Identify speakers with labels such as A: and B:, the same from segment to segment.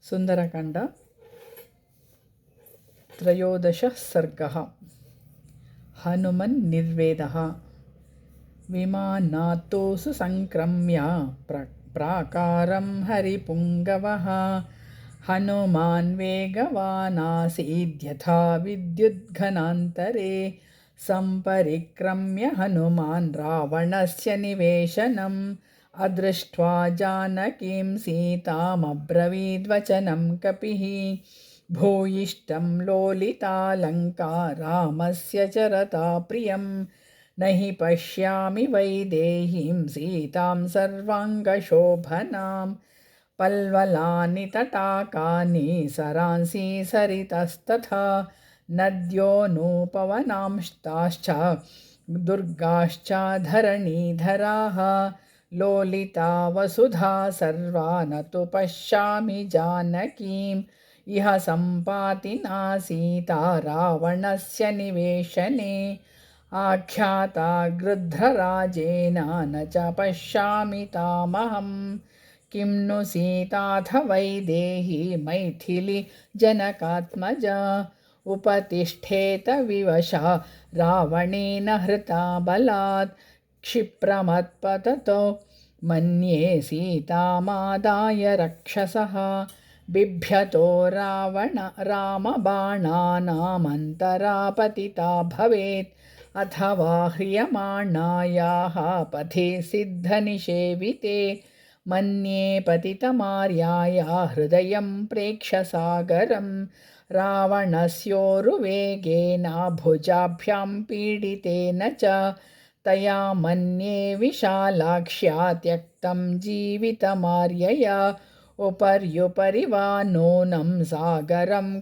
A: सुन्दरकाण्ड त्रयोदशः सर्गः। हनुमन्निर्वेदः। विमानात्तु संक्रम्य प्राकारं हरिपुङ्गवः। हनुमान् वेगवानासीद्यथा विद्युद्घनान्तरे। सम्परिक्रम्य हनुमान् रावणस्य निवेशनम् अदृष्ट्वा जानकीं सीतामब्रवीद्वचनं कपिः। भूयिष्ठं लोलितालङ्का रामस्य चरता प्रियं। न हि पश्यामि वैदेहीं सीतां सर्वाङ्गशोभनां। पल्वलानि तटाकानि सरांसि सरितस्तथा नद्योऽनुपवनांश्च दुर्गाश्च धरणीधराः। लोलिता वसुधा सर्वा न तु पश्यामि जानकीम्। इह सम्पातिना सीता रावणस्य निवेशने। आख्याता गृध्रराजेन न च पश्यामि तामहं। किं नु सीताथ वैदेही मैथिली जनकात्मजा। उपतिष्ठेत विवशा रावणेन हृता बलात्। क्षिप्रमत्पततो मन्ये सीतामादाय रक्षसः। बिभ्यतो रामबाणानामन्तरा पतिता भवेत्। अथवा ह्रियमाणायाः पथे सिद्धनिषेविते। मन्ये पतितमार्याया हृदयं प्रेक्ष्य रावणस्योरुवेगेन भुजाभ्यां पीडितेन च। तया मन्ये विशालाक्ष्या त्यक्तं जीवितमार्यया। उपर्युपरि वा नूनं सागरं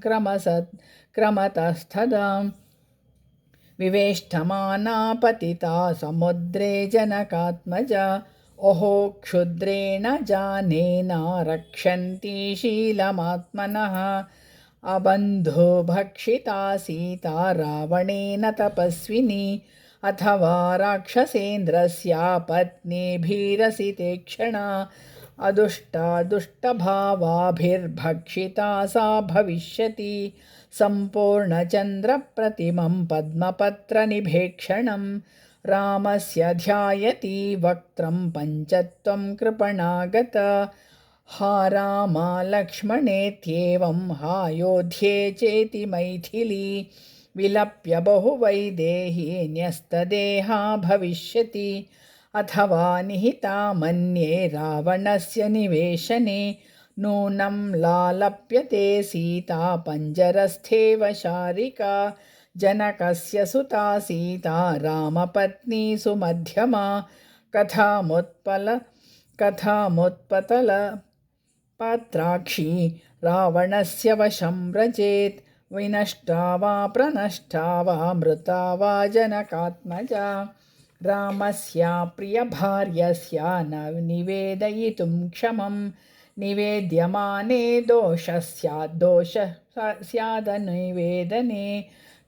A: क्रमतस्तदा। विवेष्टमाना पतिता समुद्रे जनकात्मजा। ओहो क्षुद्रेण जानेन रक्षन्ति शीलमात्मनः। अबन्धुभक्षिता सीता रावणेन तपस्विनी। अथवा राक्षसेन्द्रस्य पत्नीभिरसिते क्षणा। अदुष्टा दुष्टभावाभिर्भक्षिता सा भविष्यति। सम्पूर्णचन्द्रप्रतिमं पद्मपत्रनिभेक्षणं। रामस्य ध्यायति वक्त्रं पञ्चत्वं कृपणागत। हा राम लक्ष्मणेत्येवं हायोध्ये चेति मैथिली। विलप्य बहुवैदेही न्यस्तदेहा भविष्यति। अथवा निहिता मन्ये रावणस्य निवेशने। नूनं लालप्यते सीता पञ्जरस्थेव शारिका। जनकस्य सुता सीता रामपत्नी सुमध्यमा। कथामुत्पतलपात्राक्षी रावणस्य वशं व्रजेत्। विनष्टा वा प्रनष्टा वा मृता वा जनकात्मजा। रामस्य प्रियभार्यस्य न निवेदयितुं क्षमं। निवेद्यमाने दोषः स्यादनिवेदने।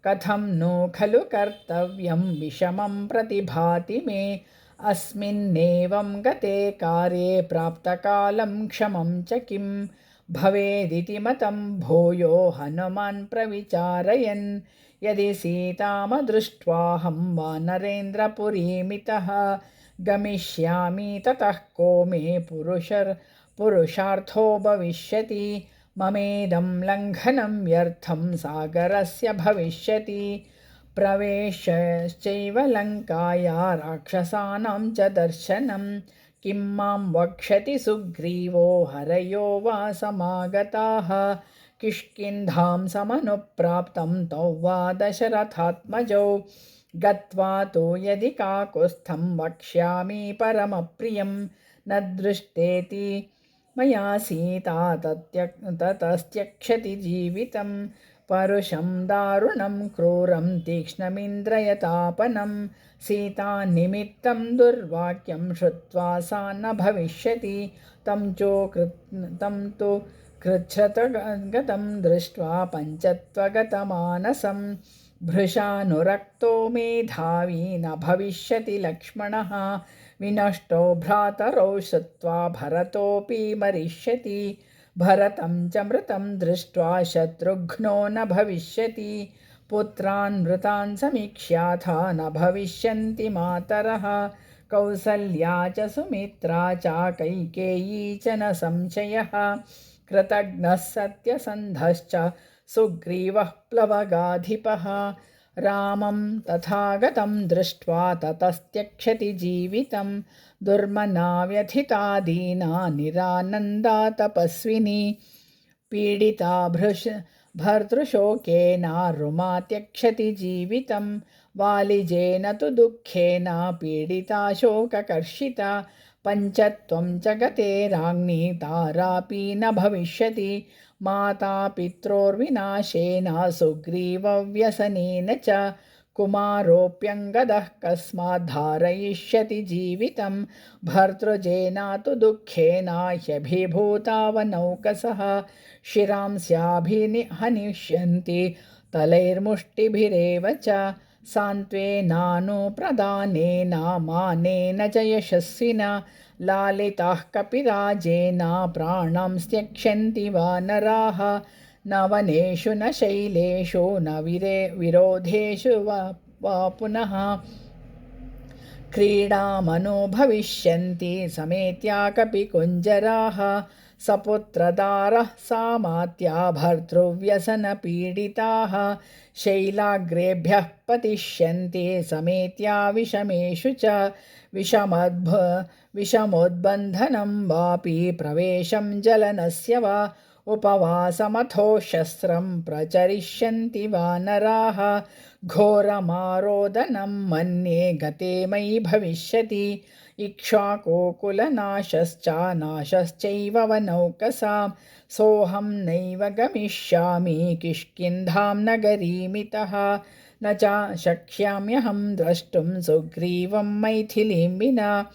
A: कथं नु खलु कर्तव्यं विषमं प्रतिभाति मे। अस्मिन्नेवं गते कार्ये प्राप्तकालं क्षमं च किं भवेदिति मतं भूयो हनुमान् प्रविचारयन्। यदि सीतामदृष्ट्वाहं वानरेन्द्रपुरीमितः गमिष्यामि ततः को मे पुरुषार्थो भविष्यति। ममेदं लङ्घनं व्यर्थं सागरस्य भविष्यति। प्रवेशश्चैव लङ्काया राक्षसानां च दर्शनं। किं मां वक्ष्यति सुग्रीवो हरयो वा समागताः। किष्किन्धां समनुप्राप्तं तौ वा दशरथात्मजौ। गत्वा तु यदि काकुत्स्थं वक्ष्यामि परमप्रियं। न दृष्टेति मया सीता ततस्त्यक्षति जीवितं। परुषं दारुणं क्रूरं तीक्ष्णमिन्द्रयतापनं। सीतानिमित्तं दुर्वाक्यं श्रुत्वा सा न भविष्यति। तं तु कृच्छ्रतगतं दृष्ट्वा पञ्चत्वगतमानसं। भृशानुरक्तो मेधावी न भविष्यति लक्ष्मणः। विनष्टो भ्रातरौ श्रुत्वा भरतोऽपि मरिष्यति। भरतं च मृतं दृष्ट्वा शत्रुघ्नो न भविष्यति। पुत्रान् मृतान् समीक्ष्याथा न भविष्यन्ति मातरः। कौसल्या च सुमित्रा च कैकेयी च न संशयः। कृतघ्नः सत्यसन्धश्च सुग्रीवः प्लवगाधिपः। रामं तथागतं दृष्ट्वा ततस्त्यक्षति जीवितं। दुर्मना व्यथिता दीना निरानन्दा तपस्विनी। पीडिता भर्तृशोकेन रुमा त्यक्षति जीवितं। वालिजेन तु दुःखेन पीडिता शोककर्षिता। पञ्चत्वं च गते राज्ञी तारापि न भविष्यति। माता पित्रोर्विनाशेन सुग्रीवव्यसनेन च। कुमारोऽप्यङ्गदः कस्मात् धारयिष्यति जीवितं। भर्तृजेन तु दुःखेन ह्यभिभूतावनौकसः। शिरांस्याभिहनिष्यन्ति तलैर्मुष्टिभिरेव च। सान्त्वेनानुप्रदानेन मानेन च यशस्विना। लालिताः कपिराजेन प्राणं त्यक्ष्यन्ति वानराः। न वनेषु न शैलेषु न विरोधेषु वा पुनः। क्रीडामनुभविष्यन्ति समेत्या कपिकुञ्जराः। सपुत्रदारः सामात्या भर्तृव्यसनपीडिताः। शैलाग्रेभ्यः पतिष्यन्ति समेत्या विषमेषु च। विषमोद्बन्धनं वापि प्रवेशं जलनस्य वा। उपवासमथो शस्त्रं प्रचरिष्यन्ति वानराः। घोरमारोदनं मन्ये गते मयि भविष्यति। इक्ष्वाकुकुलनाशश्च नाशश्चैव वनौकसां। सोऽहं नैव गमिष्यामि किष्किन्धां नगरीमितः। न च शक्ष्याम्यहं द्रष्टुं सुग्रीवं मैथिलीं विना।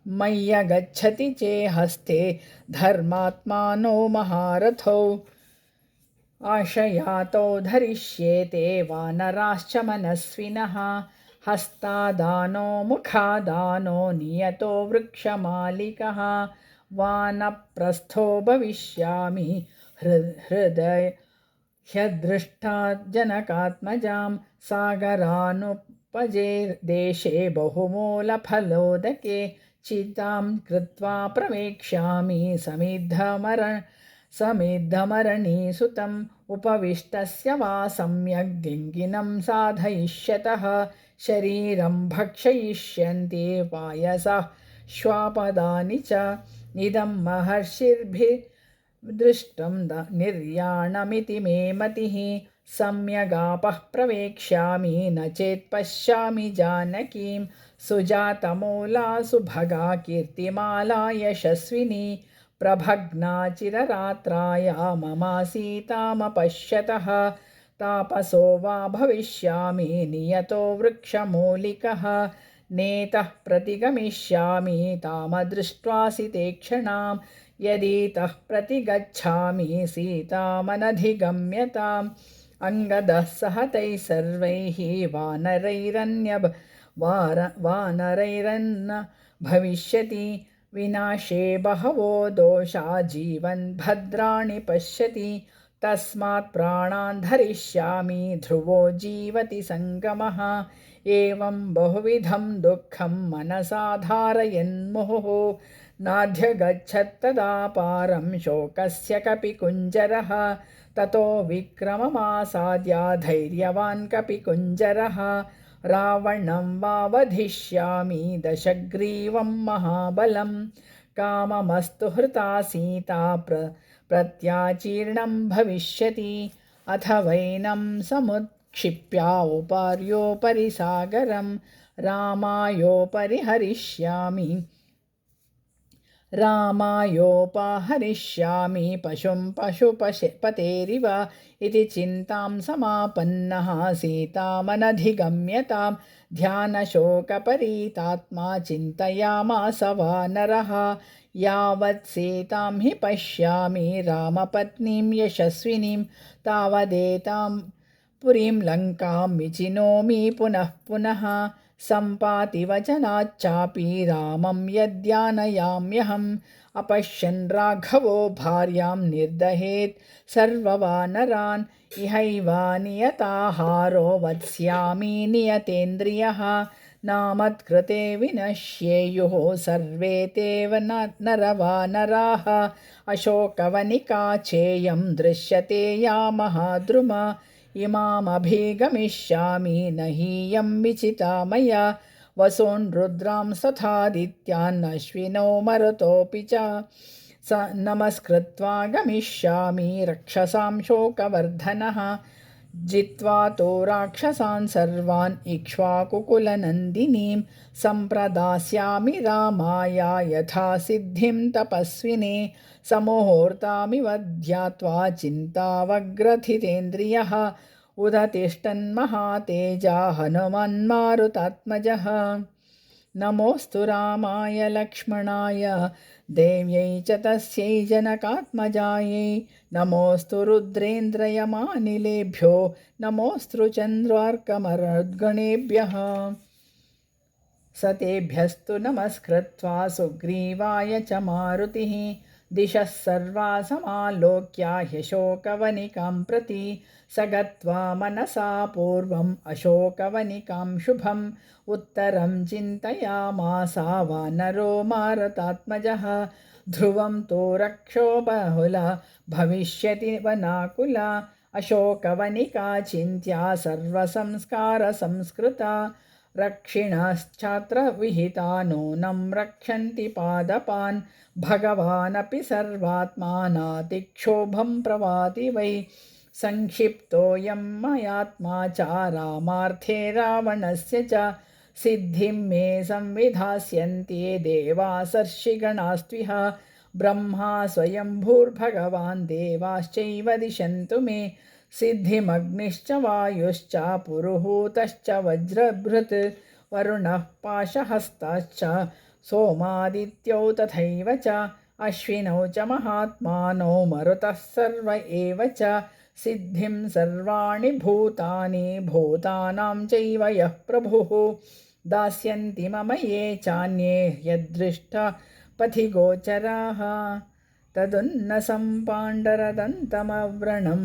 A: मय्यगच्छति चेहस्ते धर्मात्मानो महारथौ। आशयातो धरिष्येते वानराश्च मनस्विनः। हस्तादानो मुखादानो नियतो वृक्षमालिकः। वानप्रस्थो भविष्यामि ह्यदृष्टा जनकात्मजां। सागरानुपजे देशे बहुमूलफलोदके। चितां कृत्वा प्रवेक्ष्यामि समिद्धमरणीसुतम्। उपविष्टस्य वा सम्यग् दिङ्गिनं साधयिष्यतः। शरीरं भक्षयिष्यन्ति पायसः श्वापदानि च। इदं महर्षिर्भिदृष्टं निर्याणमिति मे मतिः। सम्यगापः प्रवेक्ष्यामि न चेत् पश्यामि जानकीं। सुजातमूला सुभगा कीर्तिमाला यशस्विनी। प्रभग्ना चिररात्राय मम सीतामपश्यतः। तापसो वा भविष्यामि नियतो वृक्षमूलिकः। नेतः प्रतिगमिष्यामि तामदृष्ट्वा सितेक्षणां। यदि तः प्रतिगच्छामि सीतामनधिगम्यताम्। अङ्गदः सह तैः सर्वैः वानरैरन्न भविष्यति। विनाशे बहवो दोषा जीवन् भद्राणि पश्यति। तस्मात् प्राणान् धरिष्यामि ध्रुवो जीवति सङ्गमः। एवं बहुविधं दुःखं मनसा धारयन्मुहुः। नाध्यगच्छत्तदा पारं शोकस्य कपिकुञ्जरः। ततो विक्रममासाद्य धैर्यवान् कपिकुञ्जरः। रावणं वा वधिष्यामि दशग्रीवं महाबलं। काममस्तु हृता सीता प्रत्याचीर्णं भविष्यति। अथ वैनं समुत्क्षिप्य उपार्योपरि सागरं। रामायोपहरिष्यामि पशुं पशुपतेरिव। इति चिन्तां समापन्नः सीतामनधिगम्यतां। ध्यानशोकपरीतात्मा चिन्तयामास वानरः। यावत् सीतां हि पश्यामि रामपत्नीं यशस्विनीं। तावदेतां पुरीं लङ्कां विचिनोमि पुनः पुनः। सम्पाति वचनाच्चापि रामं यद्यानयाम्यहम् अपश्यन् राघवो भार्यां निर्दहेत् सर्ववानरान् इहैव नियताहारो वत्स्यामि नियतेन्द्रियः नामत्कृते विनश्येयुः सर्वे तेव नरवानराः अशोकवनिका चेयं दृश्यते या महाद्रुमा इमामभिगमिष्यामि न हीयं विचिता मया वसून् रुद्रां तथादित्यान् अश्विनौ मरुतोऽपि च स नमस्कृत्वा गमिष्यामि रक्षसां शोकवर्धनः जित्वा तो राक्षसान् सर्वान् इक्ष्वाकुकुलनन्दिनीं सम्प्रदास्यामि रामाय यथा सिद्धिं तपस्विने समुहूर्तामिव ध्यात्वा चिन्तावग्रथितेन्द्रियः उदतिष्ठन्महातेजा हनुमन्मारुतात्मजः नमोऽस्तु रामाय लक्ष्मणाय देव्यै च तस्यै जनकात्मजायै नमोऽस्तु रुद्रेन्द्रयमानिलेभ्यो नमोऽस्तु चन्द्रार्कमरुद्गणेभ्यः सतेभ्यस्तु नमस्कृत्वा सुग्रीवाय च मारुतिः दिशः सर्वा समालोक्य ह्यशोकवनिकां प्रति स गत्वा मनसा पूर्वम् अशोकवनिकां शुभम् उत्तरं चिन्तयामास वानरो मारुतात्मजः ध्रुवं तो रक्षो बहुला भविष्यति वनाकुला अशोकवनिका चिन्त्या सर्वसंस्कारसंस्कृता रक्षिणश्चात्र नूनं रक्षन्ति पादपान् भगवानपि सर्वात्मानातिक्षोभं प्रवाति वै संक्षिप्तोऽयं मयात्मा च रामार्थे रावणस्य च सिद्धिं मे संविधास्यन्ति देवासर्षिगणास्त्विह ब्रह्मा स्वयंभूर्भगवान् देवाश्चैव दिशन्तु मे सिद्धिमग्निश्च वायुश्च पुरुहूतश्च वज्रभृत् वरुणः पाशहस्ताश्च सोमादित्यौ तथैव च अश्विनौ च महात्मानौ मरुतः सर्व एव च सिद्धिं सर्वाणि भूतानि भूतानां चैव यः प्रभुः दास्यन्ति मम ये चान्ये यदृष्टा पथि गोचराः तदुन्नसं पाण्डरदन्तमव्रणं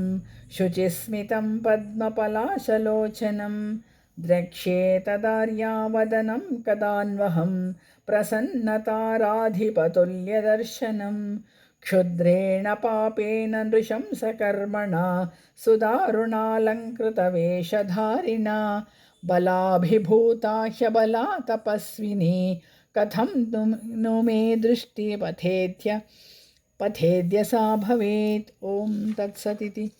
A: शुचिस्मितं पद्मपलाशलोचनं द्रक्ष्ये तदार्यावदनं कदान्वहं प्रसन्नताराधिपतुल्यदर्शनं क्षुद्रेण पापेन नृशंसकर्मणा सुदारुणालङ्कृतवेषधारिणा बलाभिभूता ह्यबला तपस्विनी कथं नु मे पथेद्य सा भवेत्। ओम तत्सदिति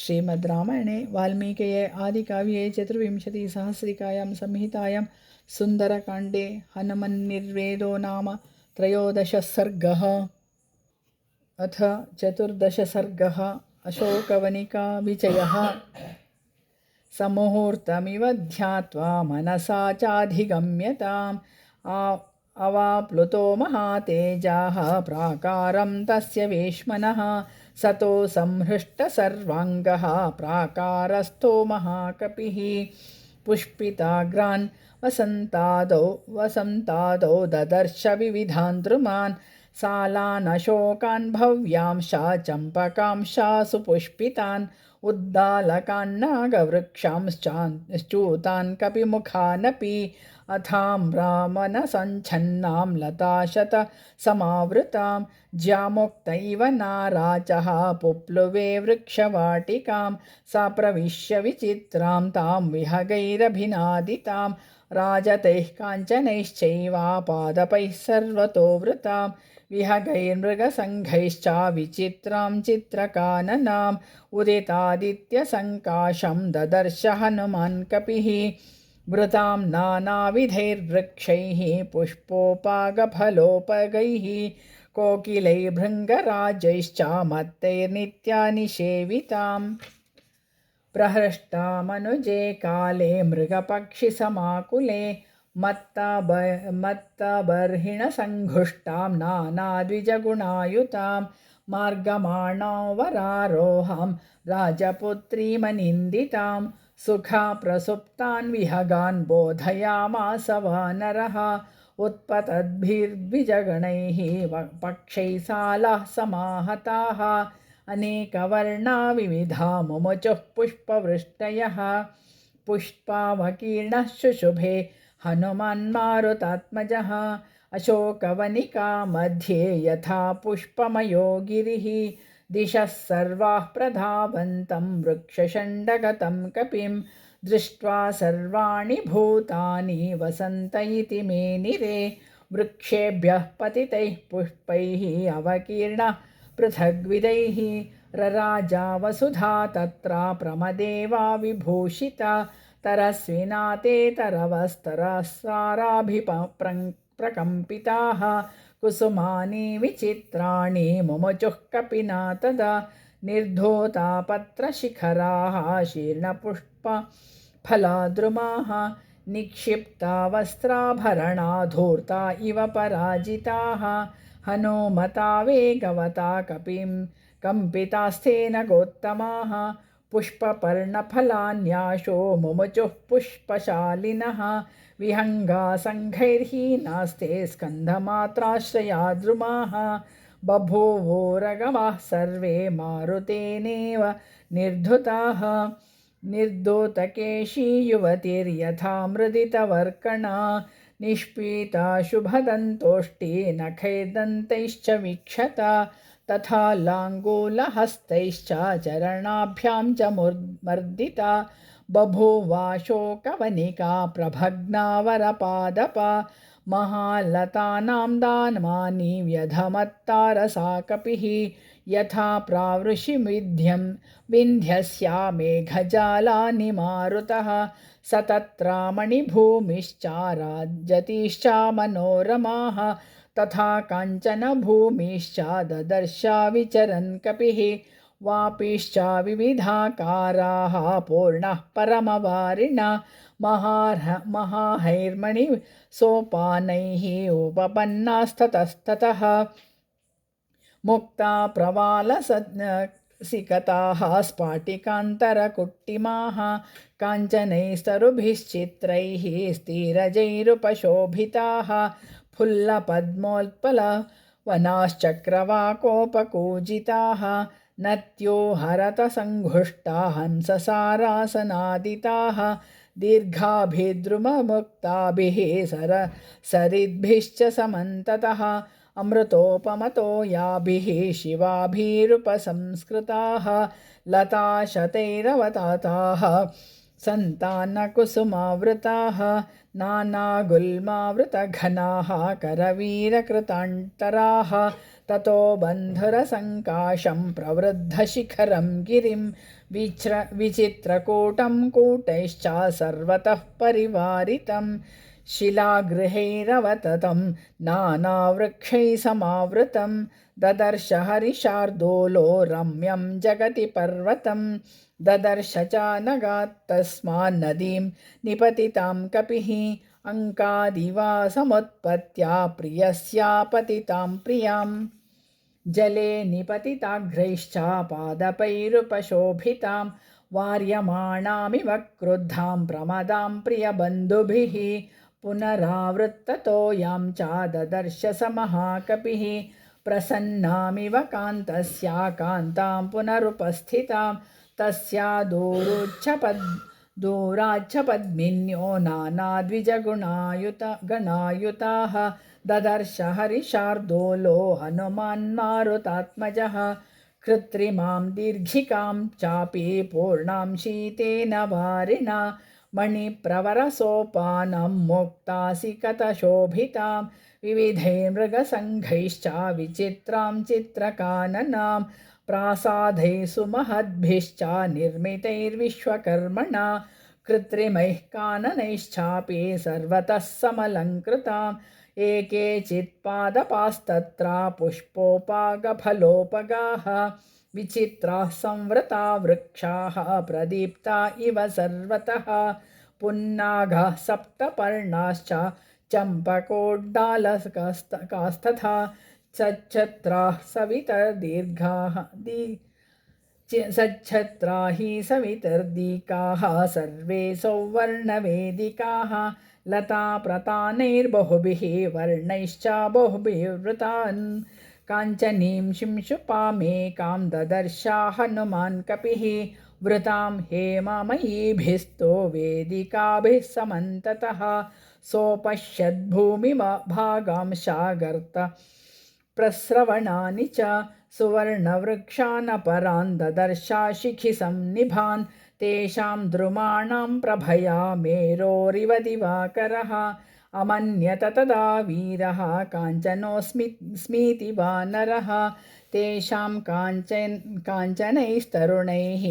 A: श्रीमद् रामायणे वाल्मीकये आदिकाव्ये चतुर्विंशतिसहस्रिकायां संहितायां सुन्दरकाण्डे हनुमन्निर्वेदो नाम त्रयोदशः सर्गः। अथ चतुर्दश सर्गः। अशोकवनिका विजयः। समुहूर्तमिव ध्यात्वा मनसा चाधिगम्यताम् अवाप्लुतो महातेजाः प्राकारं तस्य वेश्मनः सतो संहृष्टसर्वाङ्गः प्राकारस्थो महाकपिः पुष्पिताग्रान् वसन्तादौ ददर्श विविधान् द्रुमान् सालान् अशोकान् भव्यांश चम्पकांशा सुपुष्पितान् उद्दालकान् नागवृक्षांश्चूतान् कपिमुखानपि अथाम्रामनसञ्छन्नां लताशत समावृतां ज्यामुक्तैव नाराचः पुप्लुवे वृक्षवाटिकां सा प्रविश्य विचित्रां तां विहगैरभिनादितां राजतैः काञ्चनैश्चैव पादपैः सर्वतो वृतां विहगैर्मृगसङ्घैश्च विचित्रां चित्रकाननाम् उदितादित्यसङ्काशं ददर्श हनुमान् कपिः वृतां नानाविधैर्वृक्षैः पुष्पोपागफलोपगैः कोकिलैर्भृङ्गराजैश्च मत्तैर्नित्यानि सेविताम् प्रहृष्टामनुजे काले मृगपक्षिसमाकुले मत्तबर्हिणसङ्घुष्टां नानाद्विजगुणायुतां मार्गमाणां वरारोहां राजपुत्रीमनिन्दितां सुखाप्रसुप्तान् विहगान् बोधयामास वानरः उत्पतद्भिर्द्विजगणैः पक्षैः सालाः समाहताः अनेकवर्णा विविधा मुमुचुः पुष्पवृष्टयः पुष्पावकीर्णः शुशुभे हनुमान्मारुतात्मजः अशोकवनिका मध्ये यथा पुष्पमयो गिरिः दिशः सर्वाः प्रधावन्तं वृक्षषण्डगतं कपिं दृष्ट्वा सर्वाणि भूतानि वसन्त इति मेनिरे वृक्षेभ्यः पतितैः पुष्पैः अवकीर्णः पृथग्विधैः रराजा वसुधा तत्र प्रमदेवा विभूषिता तरस्विना ते तरवस्तरसाराभिप्रकम्पिताः कुसुमानि विचित्राणि मुमुचुः कपिना तदा निर्धोता पत्रशिखराः शीर्णपुष्पफलाद्रुमाः निक्षिप्ता वस्त्राभरणा धूर्ता इव पराजिताः हनुमता वेगवता कपिं कम्पितास्तेन गोत्तमाः पुष्पपर्णफलान्याशो मुमुचुः पुष्पशालिनः विहङ्गासङ्घैर्हीनास्ते स्कन्धमात्राश्रयाद्रुमाः बभूवोरगवाः सर्वे मारुतेनेव निर्धुताः निर्दोतकेशी युवतिर्यथा मृदितवर्कणा निष्पीता शुभदन्तोष्टी नखैर्दन्तैश्च वीक्षता तथा लाङ्गूलहस्तैश्च चरणाभ्यां च मर्दिता बभूवाशोकवनिका प्रभग्नावरपादपा महालतानां दानमानि व्यधमत्तारसा कपिः यथा प्रावृषिविध्यं विन्ध्यस्या मेघजालानि मारुतः स तत्र मणिभूमिश्चाराज्यतीश्च मनोरमाः तथा काञ्चन भूमिश्च ददर्शा विचरन् कपिः वापीश्च विविधाकाराः पूर्णः परमवारिणा महाहैर्मणिसोपानैः उपपन्नास्ततस्ततः मुक्ता प्रवालसिकताः स्फाटिकान्तरकुट्टिमाः काञ्चनैस्तरुभिश्चित्रैः स्थिरजैरुपशोभिताः फुल्लपद्मोत्पलवनाश्चक्रवाकोपकूजिताः नत्यो हरतसङ्घुष्टा हंससारासनादिताः दीर्घाभिद्रुममुक्ताभिः सरिद्भिश्च समन्ततः अमृतोपमतो याभिः शिवाभिरुपसंस्कृताः लताशतैरवताताः सन्तानकुसुमावृताः नानागुल्मावृतघनाः करवीरकृतान्तराः ततो बन्धुरसङ्काशं प्रवृद्धशिखरं गिरिं विचित्रकूटं कूटैश्च सर्वतः परिवारितं शिलागृहैरवततं नानावृक्षैः समावृतं ददर्श हरिशार्दूलो रम्यं जगति पर्वतं ददर्श च नगात्तस्मान्नदीं निपतितां कपिः अङ्कादिवा समुत्पत्त्या प्रियस्या पतितां प्रियां जले निपतिताग्रैश्च पादपैरुपशोभितां वार्यमाणामिव क्रुद्धां प्रमदां प्रियबन्धुभिः पुनरावृत्ततो यां च ददर्श स महाकपिः प्रसन्नामिव कान्तस्या कान्तां पुनरुपस्थितां तस्या दूराच्छपद्मिन्यो नानाद्विजगणायुताः ददर्श हरिशार्दूलो हनुमान्मारुतात्मजः कृत्रिमां दीर्घिकां चापि पूर्णां शीतेन वारिणा मणिप्रवरसोपानं मुक्तासिकतशोभितां विविधैर्मृगसङ्घैश्च विचित्रां चित्रकाननां प्रासादैः सुमहद्भिश्च निर्मितैर्विश्वकर्मणा कृत्रिमैः काननैश्चापि सर्वतः समलङ्कृताम् एकेचित्पादपास्तत्र पुष्पोपागफलोपगाः विचित्राः संवृता वृक्षाः प्रदीप्ता इव सर्वतः पुन्नागाः सप्तपर्णाश्च चम्पकोड्डालकास्तथा सच्छत्राः सवितर्दीर्घाः सच्छत्रा हि सवितर्दिकाः सर्वे सौवर्णवेदिकाः लताप्रतानैर्बहुभिः वर्णैश्च बहुभिर्वृतान् काञ्चनीं शिंशुपामेकां ददर्शा हनुमान् कपिः वृतां हेममयीभिस्तो वेदिकाभिः समन्ततः सोपश्यद्भूमिभागांशागर्त प्रस्रवणानि च सुवर्णवृक्षानपरान् ददर्शाशिखिसन्निभान् तेषां द्रुमाणां प्रभया मेरोरिव दिवाकरः अमन्यत तदा वीरः काञ्चनोऽस्मीति वानरः तेषां काञ्चनैस्तरुणैः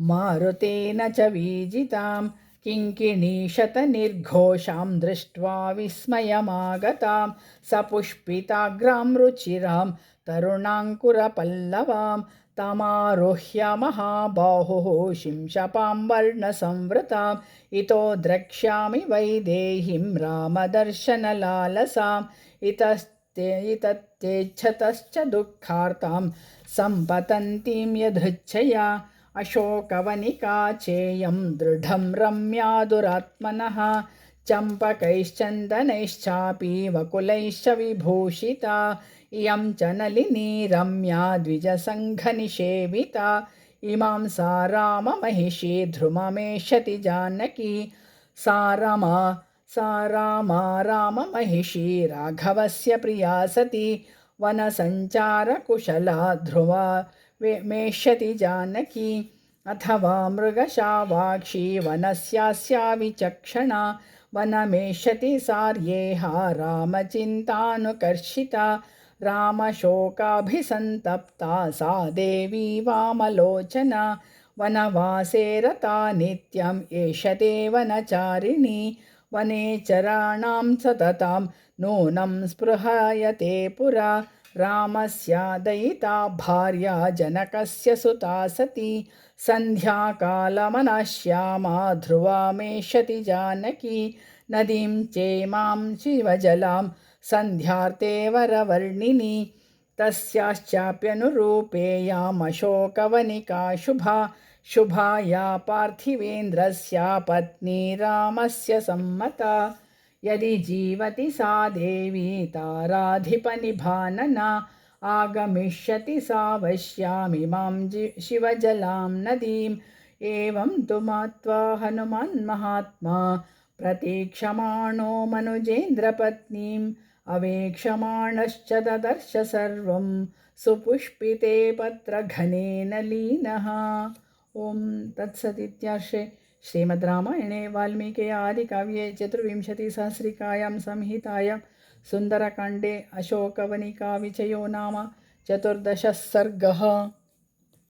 A: मारुतेन च वीजितां किङ्किणीशतनिर्घोषां दृष्ट्वा विस्मयमागतां सपुष्पिताग्रां रुचिरां तरुणाङ्कुरपल्लवां तमारुह्य महाबाहुः शिंशपां वर्णसंवृताम् इतो द्रक्ष्यामि वैदेहीं रामदर्शनलालसाम् इतत्येच्छतश्च दुःखार्तां सम्पतन्तीं यदृच्छया अशोकवनिका चेयं दृढं रम्या दुरात्मनः चम्पकैश्चन्दनैश्चापि वकुलैश्च विभूषिता इयं च नलिनी रम्या द्विजसङ्घनिषेविता इमां सा राममहिषी ध्रुवमेष्यति जानकी सा राममहिषी राघवस्य प्रिया सती वनसञ्चारकुशला ध्रुवा मेष्यति जानकी अथवा मृगशावाक्षी वनस्यास्या विचक्षणा वनमेष्यति सार्येहा रामचिन्तानुकर्षिता रामशोकाभिसन्तप्ता सा देवी वामलोचना वनवासे रता नित्यं एषते वनचारिणी वनेचराणां सततां नूनं स्पृहयते पुरा रामस्यादयिता भार्या जनकस्य सुता सती सन्ध्याकालमनश्यामा ध्रुवामेष्यति जानकी नदीं चेमां शिवजलां सन्ध्यार्ते वरवर्णिनी तस्याश्चाप्यनुरूपेयामशोकवनिका शुभा या पार्थिवेन्द्रस्य पत्नी रामस्य सम्मता यदि जीवति सा देवी ताराधिपनिभानना आगमिष्यति सा वश्यामिमां शिवजलां नदीम् एवं तु मत्वा हनुमान् महात्मा प्रतीक्षमाणो मनुजेन्द्रपत्नीम् अवेक्षमाणश्च ददर्श सर्वं सुपुष्पिते पत्रघनेन लीनः। ॐ तत्सदित्यार्षे श्रीमद्रामायणे वाल्मीकि आदिकाव्ये चतुर्विंशतिसहस्रिकायां संहितायां सुन्दरकाण्डे अशोकवनिका विजयो नाम 14 सर्गः।